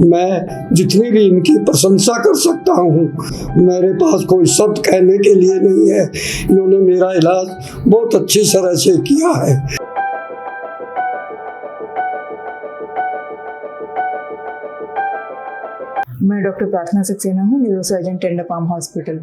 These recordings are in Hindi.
मैं जितनी भी इनकी प्रशंसा कर सकता हूँ, मेरे पास कोई शब्द कहने के लिए नहीं है। इन्होंने मेरा इलाज बहुत अच्छी तरह से किया है। मैं डॉक्टर प्रार्थना सक्सेना हूँ, न्यूरोसर्जन टेंडर पाम हॉस्पिटल।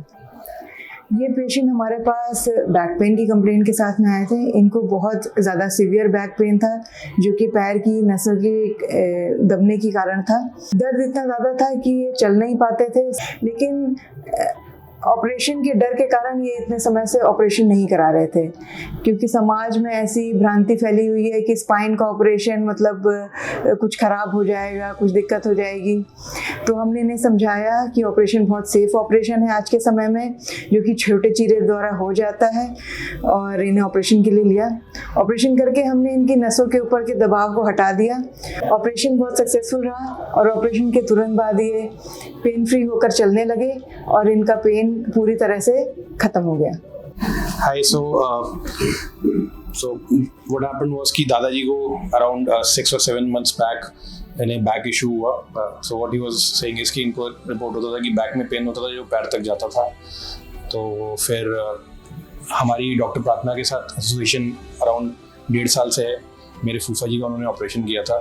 ये पेशेंट हमारे पास बैक पेन की कंप्लेंट के साथ में आए थे। इनको बहुत ज़्यादा सीवियर बैक पेन था, जो कि पैर की नसों के दबने के कारण था। दर्द इतना ज़्यादा था कि ये चल नहीं पाते थे, लेकिन ऑपरेशन के डर के कारण ये इतने समय से ऑपरेशन नहीं करा रहे थे, क्योंकि समाज में ऐसी भ्रांति फैली हुई है कि स्पाइन का ऑपरेशन मतलब कुछ ख़राब हो जाएगा, कुछ दिक्कत हो जाएगी। तो हमने इन्हें समझाया कि ऑपरेशन बहुत सेफ ऑपरेशन है आज के समय में, जो कि छोटे चीरे द्वारा हो जाता है, और इन्हें ऑपरेशन के लिए लिया। ऑपरेशन करके हमने इनकी नसों के ऊपर के दबाव को हटा दिया। ऑपरेशन बहुत सक्सेसफुल रहा, और ऑपरेशन के तुरंत बाद ये पेन फ्री होकर चलने लगे और इनका पेन पूरी तरह से खत्म हो गया। Hi, so what happened was कि दादाजी को around 6 or 7 months back इन्हें बैक इशू हुआ। So what he was saying is कि इनको रिपोर्ट होता था कि बैक में पेन होता था जो पैर तक जाता था। तो फिर हमारी डॉक्टर प्रार्थना के साथ एसोसिएशन अराउंड 1.5 साल से है। मेरे फूफा जी का उन्होंने ऑपरेशन किया था,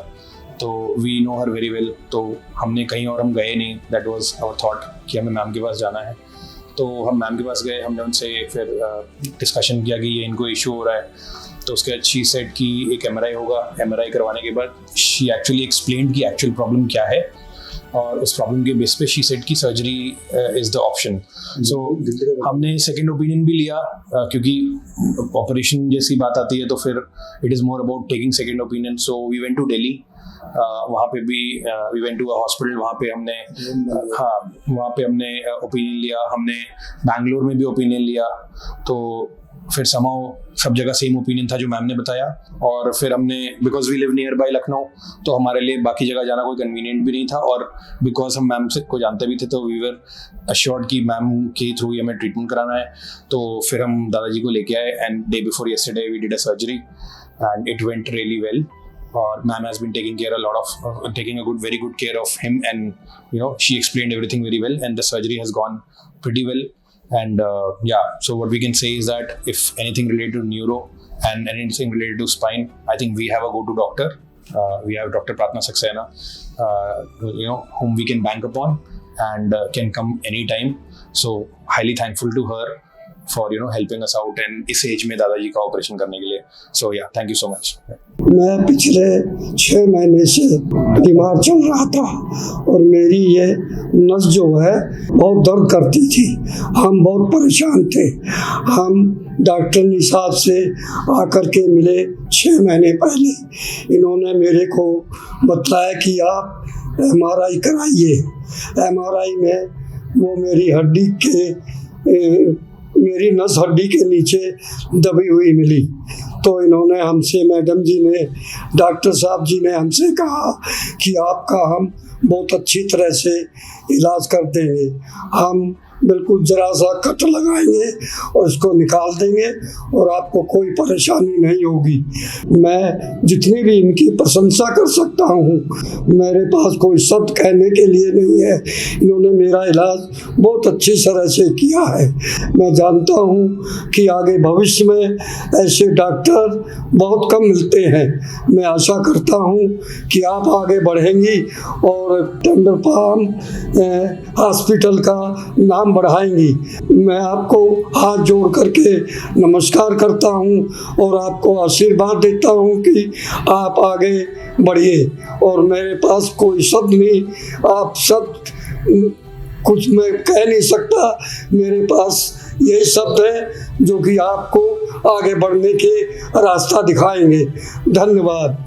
तो we know her very well. तो हमने कहीं और हम गए नहीं, दैट वाज आवर थॉट कि हमें मैम के पास जाना है। तो हम मैम के पास गए, हमने उनसे फिर डिस्कशन किया कि ये इनको इशू हो रहा है। तो उसके बाद शी सेड कि एक एमआरआई होगा। एमआरआई करवाने के बाद शी एक्चुअली एक्सप्लेन्ड कि एक्चुअल प्रॉब्लम क्या है, और उस प्रॉब्लम के बेस पे शी सेड कि सर्जरी इज़ द ऑप्शन। सो हमने सेकंड ओपिनियन भी लिया, क्योंकि ऑपरेशन जैसी बात आती है तो फिर it is more about taking second opinion. So we went to Delhi, वहाँ पे भी we went to a hospital, वहाँ पे हमने ओपिनियन लिया। हमने बैंगलोर में भी ओपिनियन लिया, तो फिर सब जगह सेम ओपिनियन था जो मैम ने बताया। और फिर हमने, because we live near by Lucknow, तो हमारे लिए बाकी जगह जाना कोई कन्वीनियंट भी नहीं था, और बिकॉज हम मैम से को जानते भी थे, तो वी वर अश्योर्ड कि मैम के थ्रू ही हमें ट्रीटमेंट कराना है। तो फिर हम दादाजी को लेके आए, and day before yesterday we did a surgery and it went really well. और ma'am has been taking a very good care of him, and she explained everything very well, and the surgery has gone pretty well. And so what we can say is that if anything related to neuro and anything related to spine, I think we have a go-to doctor. We have Dr. Prathna Saxena, whom we can bank upon and can come anytime. So highly thankful to her for helping us out, and इस एज में दादाजी का ऑपरेशन करने के लिए। So yeah, thank you so much. मैं पिछले 6 महीने से बीमार चल रहा था, और मेरी ये नस जो है बहुत दर्द करती थी। हम बहुत परेशान थे। हम डॉक्टर निसाब से आकर के मिले 6 महीने पहले। इन्होंने मेरे को बताया कि आप एमआरआई कराइए। एमआरआई में वो मेरी नस हड्डी के नीचे दबी हुई मिली। तो इन्होंने हमसे, मैडम जी ने, डॉक्टर साहब जी ने हमसे कहा कि आपका हम बहुत अच्छी तरह से इलाज कर देंगे। हम बिल्कुल ज़रा सा कट लगाएंगे और इसको निकाल देंगे, और आपको कोई परेशानी नहीं होगी। मैं जितनी भी इनकी प्रशंसा कर सकता हूँ, मेरे पास कोई शब्द कहने के लिए नहीं है। इन्होंने मेरा इलाज बहुत अच्छी तरह से किया है। मैं जानता हूँ कि आगे भविष्य में ऐसे डॉक्टर बहुत कम मिलते हैं। मैं आशा करता हूँ कि आप आगे बढ़ेंगी और टेंडर पाम हॉस्पिटल का नाम बढ़ाएंगी। मैं आपको हाथ जोड़ करके नमस्कार करता हूं, और आपको आशीर्वाद देता हूं कि आप आगे बढ़िए। और मेरे पास कोई शब्द नहीं, आप शब्द कुछ मैं कह नहीं सकता। मेरे पास यही शब्द है जो कि आपको आगे बढ़ने के रास्ता दिखाएंगे। धन्यवाद।